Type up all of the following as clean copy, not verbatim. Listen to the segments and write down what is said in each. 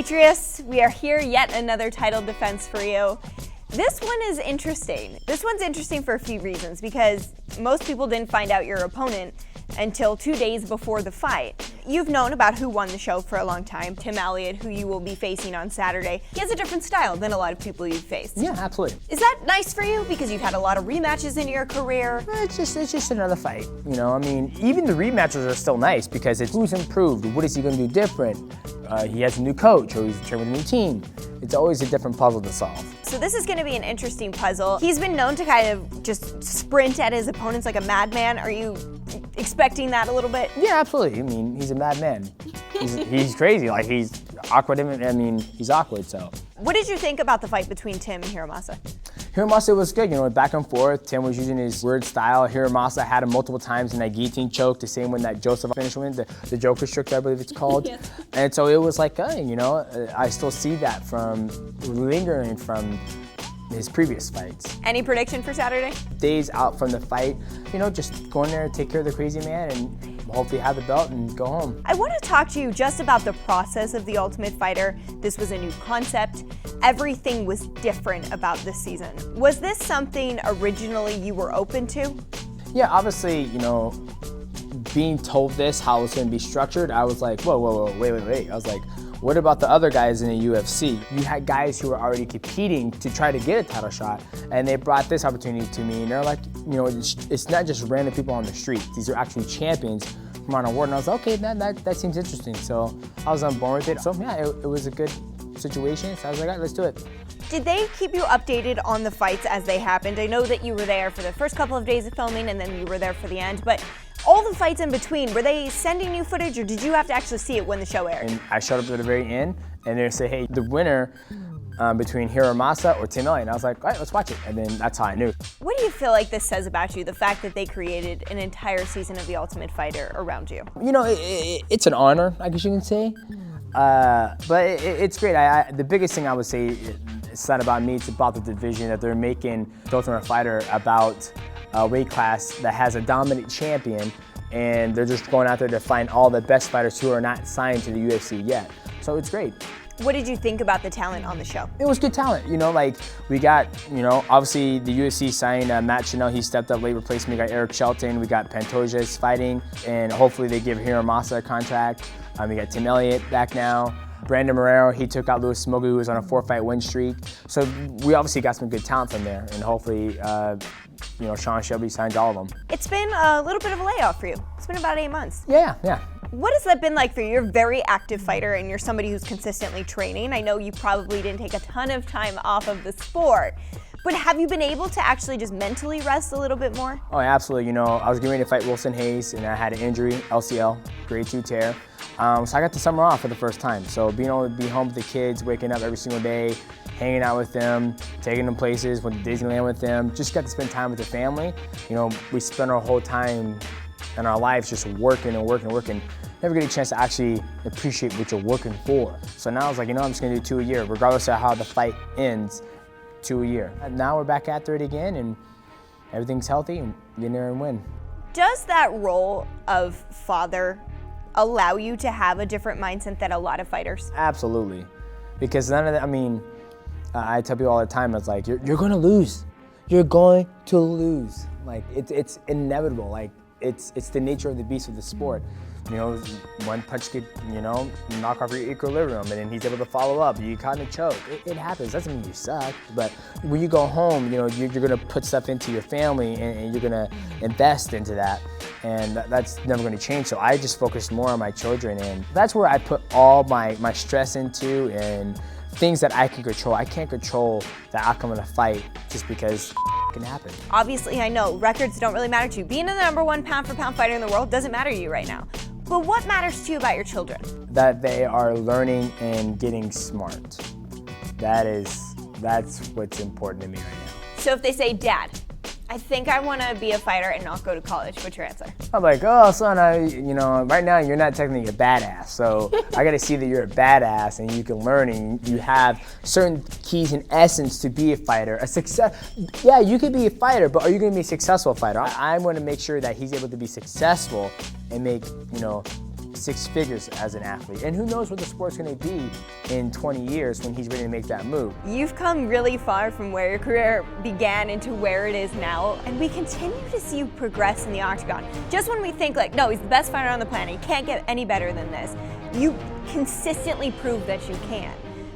Demetrious, we are here, yet another title defense for you. This one is interesting. This one's interesting for a few reasons, because most people didn't find out your opponent until 2 days before the fight. You've known about who won the show for a long time, Tim Elliott, who you will be facing on Saturday. He has a different style than a lot of people you've faced. Yeah, absolutely. Is that nice for you, because you've had a lot of rematches in your career? It's just another fight, you know? I mean, even the rematches are still nice because it's who's improved, what is he gonna do different? He has a new coach, or he's trained with a new team. It's always a different puzzle to solve. So this is gonna be an interesting puzzle. He's been known to kind of just sprint at his opponents like a madman. Are you expecting that a little bit? Yeah, absolutely. I mean, he's a madman. He's crazy. Like, he's awkward. I mean, he's awkward, so. What did you think about the fight between Tim and Hiromasa? Hiromasa was good, you know, back and forth. Tim was using his weird style. Hiromasa had him multiple times in that guillotine choke, the same one that Joseph finished with, the Joker choke, I believe it's called. Yes. And so it was like, you know, I still see that from lingering from his previous fights. Any prediction for Saturday? Days out from the fight, you know, just go in there and take care of the crazy man and hopefully have the belt and go home. I want to talk to you just about the process of The Ultimate Fighter. This was a new concept. Everything was different about this season. Was this something originally you were open to? Yeah, obviously, you know, being told this, how it's going to be structured, I was like, whoa, wait. I was like, what about the other guys in the UFC? You had guys who were already competing to try to get a title shot, and they brought this opportunity to me, and they're like, you know, it's not just random people on the street. These are actually champions from around the world, and I was like, okay, that seems interesting. So I was on board with it. So yeah, it was a good situation, so I was like, all right, let's do it. Did they keep you updated on the fights as they happened? I know that you were there for the first couple of days of filming, and then you were there for the end, but all the fights in between, were they sending you footage, or did you have to actually see it when the show aired? And I showed up at the very end, and they say, hey, the winner between Hiromasa or Tim Elliott, and I was like, all right, let's watch it, and then that's how I knew. What do you feel like this says about you, the fact that they created an entire season of The Ultimate Fighter around you? You know, it's an honor, I guess you can say, but it's great. The biggest thing I would say, it's not about me, it's about the division, that they're making The Ultimate Fighter about a weight class that has a dominant champion, and they're just going out there to find all the best fighters who are not signed to the UFC yet. So it's great. What did you think about the talent on the show? It was good talent, you know, like we got, you know, obviously the UFC signed Matt Chanel, he stepped up late replacement. We got Eric Shelton, we got Pantoja's fighting, and hopefully they give Hiromasa a contract. We got Tim Elliott back now. Brandon Morero, he took out Louis Smoglu, who was on a 4-fight win streak. So we obviously got some good talent from there, and hopefully, you know, Sean Shelby signed all of them. It's been a little bit of a layoff for you. It's been about 8 months. Yeah. What has that been like for you? You're a very active fighter, and you're somebody who's consistently training. I know you probably didn't take a ton of time off of the sport, but have you been able to actually just mentally rest a little bit more? Oh, absolutely. You know, I was getting ready to fight Wilson Hayes, and I had an injury, LCL, grade 2 tear. So I got the summer off for the first time. So being able to be home with the kids, waking up every single day, hanging out with them, taking them places, went to Disneyland with them, just got to spend time with the family. You know, we spend our whole time in our lives just working. Never get a chance to actually appreciate what you're working for. So now I was like, you know, I'm just gonna do 2 a year, regardless of how the fight ends, 2 a year. And now we're back after it again, and everything's healthy, and get in there and win. Does that role of father allow you to have a different mindset than a lot of fighters? Absolutely, because none of that, I mean, I tell people all the time, it's like, you're gonna lose. You're going to lose. Like, it's inevitable. Like, it's the nature of the beast of the sport. You know, one punch could, you know, knock off your equilibrium, and then he's able to follow up. You caught in a choke. It happens. Doesn't mean you suck. But when you go home, you know, you're gonna put stuff into your family, and you're gonna invest into that, and that's never gonna change. So I just focus more on my children, and that's where I put all my stress into, and things that I can control. I can't control the outcome of the fight just because it can happen. Obviously, I know records don't really matter to you. Being the #1 pound-for-pound fighter in the world doesn't matter to you right now. But what matters to you about your children? That they are learning and getting smart. That's what's important to me right now. So if they say, Dad, I think I want to be a fighter and not go to college, what's your answer? I'm like, oh, son, you know, right now you're not technically a badass, so I got to see that you're a badass and you can learn and you have certain keys and essence to be a fighter. Yeah, you could be a fighter, but are you going to be a successful fighter? I'm going to make sure that he's able to be successful and make, you know, six figures as an athlete. And who knows what the sport's gonna be in 20 years when he's ready to make that move. You've come really far from where your career began into where it is now, and we continue to see you progress in the octagon. Just when we think like, no, he's the best fighter on the planet, he can't get any better than this, you consistently prove that you can.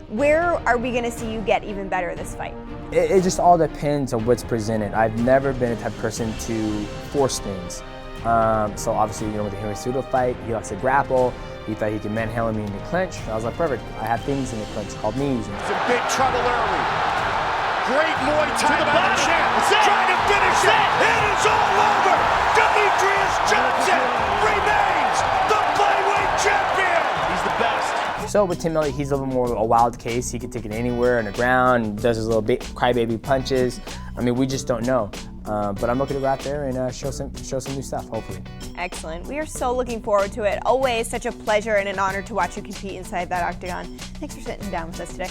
Where are we gonna see you get even better this fight? It just all depends on what's presented. I've never been the type of person to force things. So obviously, with the Henry Cejudo fight, he likes to grapple. He thought he could manhandle me in the clinch. I was like, perfect. I have things in the clinch called knees. It's in big trouble early. Great Muay Thai by the champ. Trying to finish it. It is all over. Demetrious Johnson remains the flyweight champion. He's the best. So with Tim Elliott, he's a little more of a wild case. He could take it anywhere on the ground, does his little crybaby punches. I mean, we just don't know. But I'm looking to go out there and show some new stuff, hopefully. Excellent. We are so looking forward to it. Always such a pleasure and an honor to watch you compete inside that octagon. Thanks for sitting down with us today.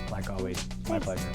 Like always, my pleasure.